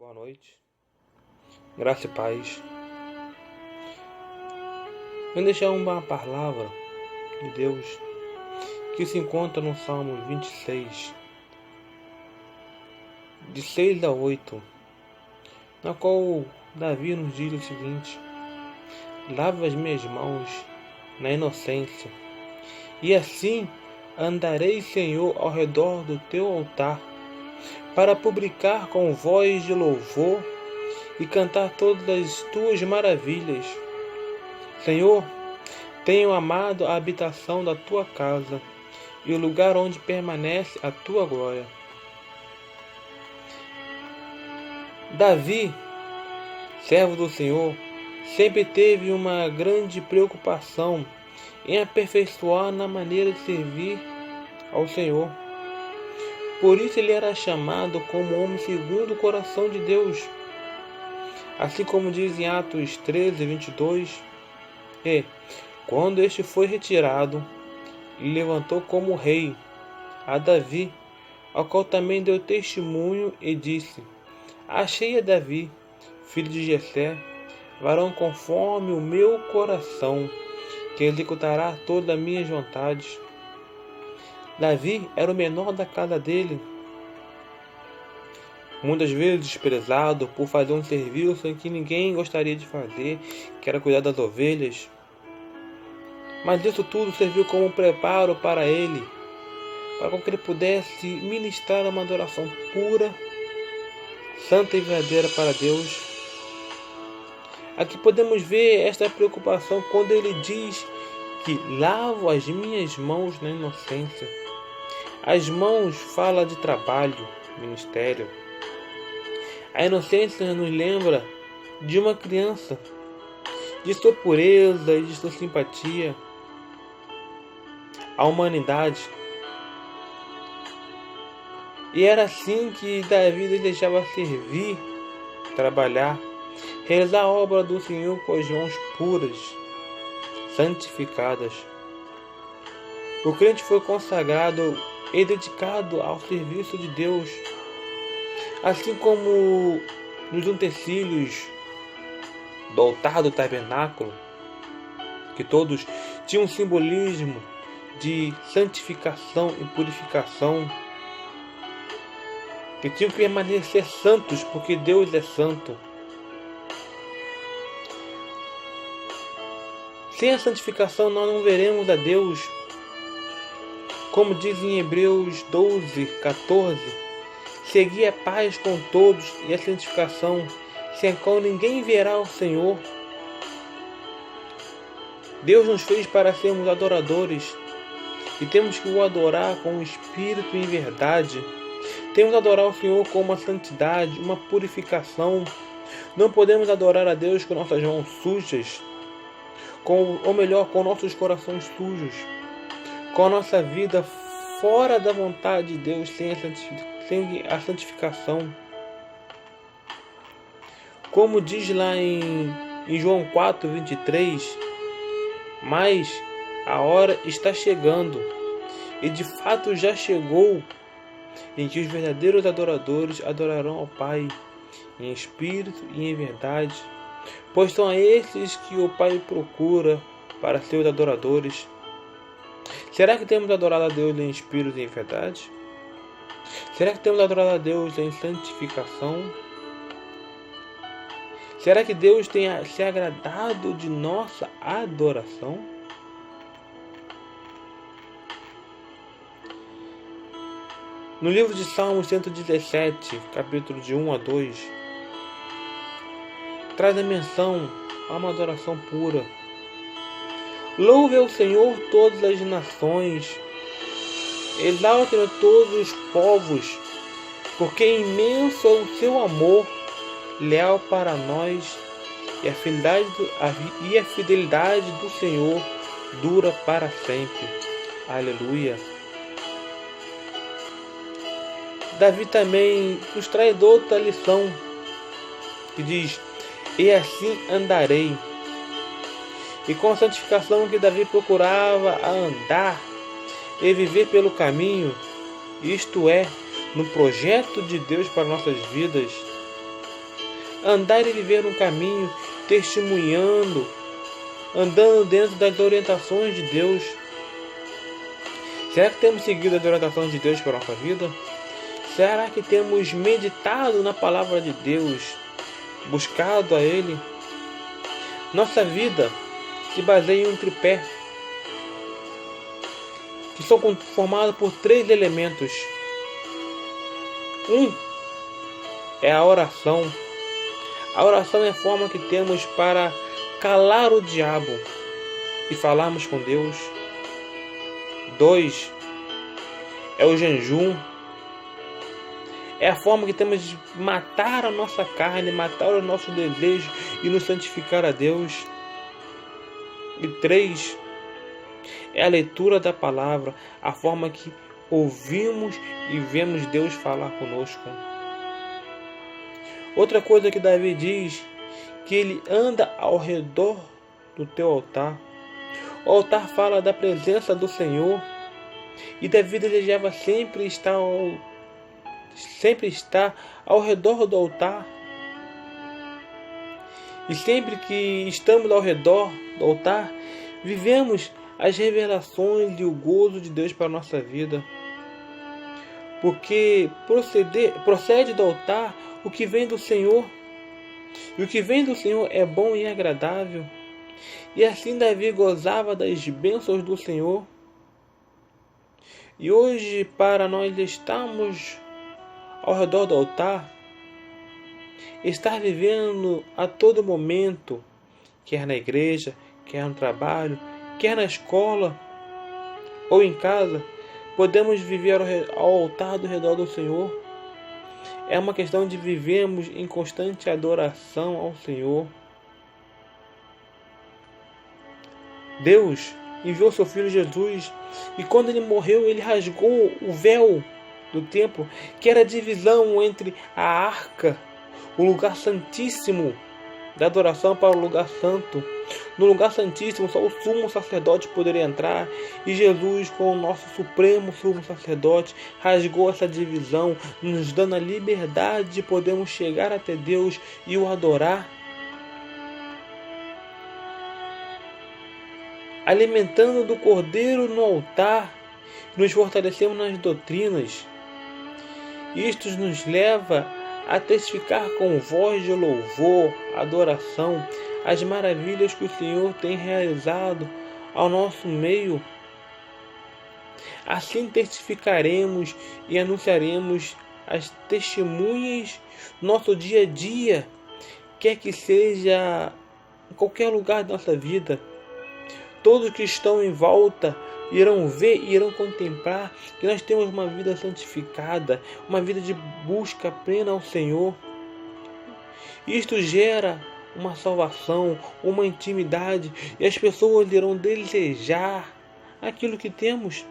Boa noite, graça e paz. Vou deixar uma palavra de Deus que se encontra no Salmo 26, de 6 a 8, na qual Davi nos diz o seguinte: lava as minhas mãos na inocência, e assim andarei, Senhor, ao redor do teu altar, para publicar com voz de louvor e cantar todas as tuas maravilhas. Senhor, tenho amado a habitação da tua casa e o lugar onde permanece a tua glória. Davi, servo do Senhor, sempre teve uma grande preocupação em aperfeiçoar na maneira de servir ao Senhor. Por isso ele era chamado como homem segundo o coração de Deus. Assim como diz em Atos 13, 22, e, quando este foi retirado, ele levantou como rei a Davi, ao qual também deu testemunho e disse: achei a Davi, filho de Jessé, varão conforme o meu coração, que executará todas as minhas vontades. Davi era o menor da casa dele, muitas vezes desprezado por fazer um serviço que ninguém gostaria de fazer, que era cuidar das ovelhas. Mas isso tudo serviu como um preparo para ele, para que ele pudesse ministrar uma adoração pura, santa e verdadeira para Deus. Aqui podemos ver esta preocupação quando ele diz que lavo as minhas mãos na inocência. As mãos fala de trabalho, ministério. A inocência nos lembra de uma criança, de sua pureza e de sua simpatia. A humanidade. E era assim que Davi desejava servir, trabalhar, realizar a obra do Senhor com as mãos puras, santificadas. O crente foi consagrado e dedicado ao serviço de Deus, assim como nos utensílios do altar do tabernáculo, que todos tinham um simbolismo de santificação e purificação, que tinham que permanecer santos, porque Deus é santo. Sem a santificação nós não veremos a Deus. Como diz em Hebreus 12, 14, segui a paz com todos e a santificação, sem a qual ninguém verá o Senhor. Deus nos fez para sermos adoradores, e temos que o adorar com o espírito e em verdade. Temos que adorar o Senhor com uma santidade, uma purificação. Não podemos adorar a Deus com nossas mãos sujas, ou melhor, com nossos corações sujos, com a nossa vida fora da vontade de Deus, sem a santificação. Como diz lá em João 4, 23, mas a hora está chegando, e de fato já chegou, em que os verdadeiros adoradores adorarão ao Pai em espírito e em verdade, pois são esses que o Pai procura para seus adoradores. Será que temos adorado a Deus em espírito e em verdade? Será que temos adorado a Deus em santificação? Será que Deus tem se agradado de nossa adoração? No livro de Salmos 117, capítulo de 1 a 2, traz a menção a uma adoração pura. Louve ao Senhor todas as nações, exalte-o todos os povos, porque imenso é o seu amor, leal para nós, e a fidelidade do Senhor dura para sempre. Aleluia. Davi também nos traz outra lição, que diz: e assim andarei. E com a santificação que Davi procurava a andar e viver pelo caminho, isto é, no projeto de Deus para nossas vidas, andar e viver um caminho, testemunhando, andando dentro das orientações de Deus? Será que temos seguido as orientações de Deus para a nossa vida? Será que temos meditado na palavra de Deus, buscado a Ele? Nossa vida se baseia em um tripé, que são formados por 3 elementos. Um é a oração. A oração é a forma que temos para calar o diabo e falarmos com Deus. 2 é o jejum. É a forma que temos de matar a nossa carne, matar o nosso desejo e nos santificar a Deus. E 3 é a leitura da palavra, a forma que ouvimos e vemos Deus falar conosco. Outra coisa que Davi diz, que ele anda ao redor do teu altar. O altar fala da presença do Senhor, e Davi desejava sempre estar ao redor do altar. E sempre que estamos ao redor do altar, vivemos as revelações e o gozo de Deus para a nossa vida. Porque procede do altar o que vem do Senhor. E o que vem do Senhor é bom e agradável. E assim Davi gozava das bênçãos do Senhor. E hoje, para nós estarmos ao redor do altar, estar vivendo a todo momento, quer na igreja, quer no trabalho, quer na escola ou em casa, podemos viver ao altar do redor do Senhor. É uma questão de vivermos em constante adoração ao Senhor. Deus enviou seu Filho Jesus, e quando ele morreu, ele rasgou o véu do templo, que era a divisão entre a arca, o lugar santíssimo da adoração, para o lugar santo. No lugar santíssimo só o sumo sacerdote poderia entrar, e Jesus, como o nosso supremo sumo sacerdote, rasgou essa divisão, nos dando a liberdade de podermos chegar até Deus e o adorar, alimentando do Cordeiro no altar. Nos fortalecemos nas doutrinas. Isto nos leva a testificar com voz de louvor, adoração, as maravilhas que o Senhor tem realizado ao nosso meio. Assim testificaremos e anunciaremos as testemunhas no nosso dia a dia, quer que seja em qualquer lugar da nossa vida. Todos que estão em volta irão ver e irão contemplar que nós temos uma vida santificada, uma vida de busca plena ao Senhor. Isto gera uma salvação, uma intimidade, e as pessoas irão desejar aquilo que temos.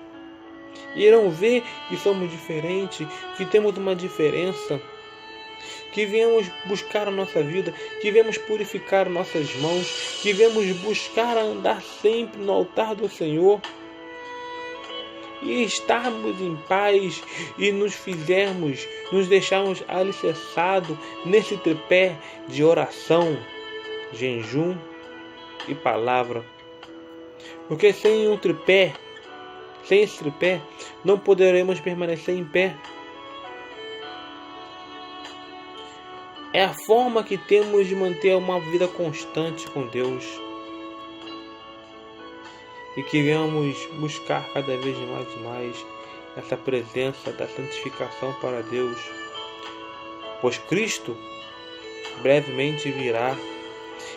Irão ver que somos diferentes, que temos uma diferença, que viemos buscar a nossa vida, que viemos purificar nossas mãos, que viemos buscar andar sempre no altar do Senhor, e estarmos em paz e nos deixarmos alicerçados nesse tripé de oração, jejum e palavra. Porque sem esse tripé, não poderemos permanecer em pé. É a forma que temos de manter uma vida constante com Deus. E que venhamos buscar cada vez mais e mais essa presença da santificação para Deus. Pois Cristo brevemente virá,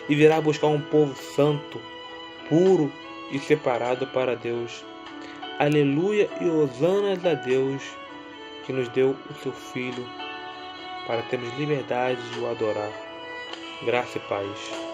e virá buscar um povo santo, puro e separado para Deus. Aleluia e hosanas a Deus, que nos deu o seu Filho, para termos liberdade de o adorar. Graça e paz.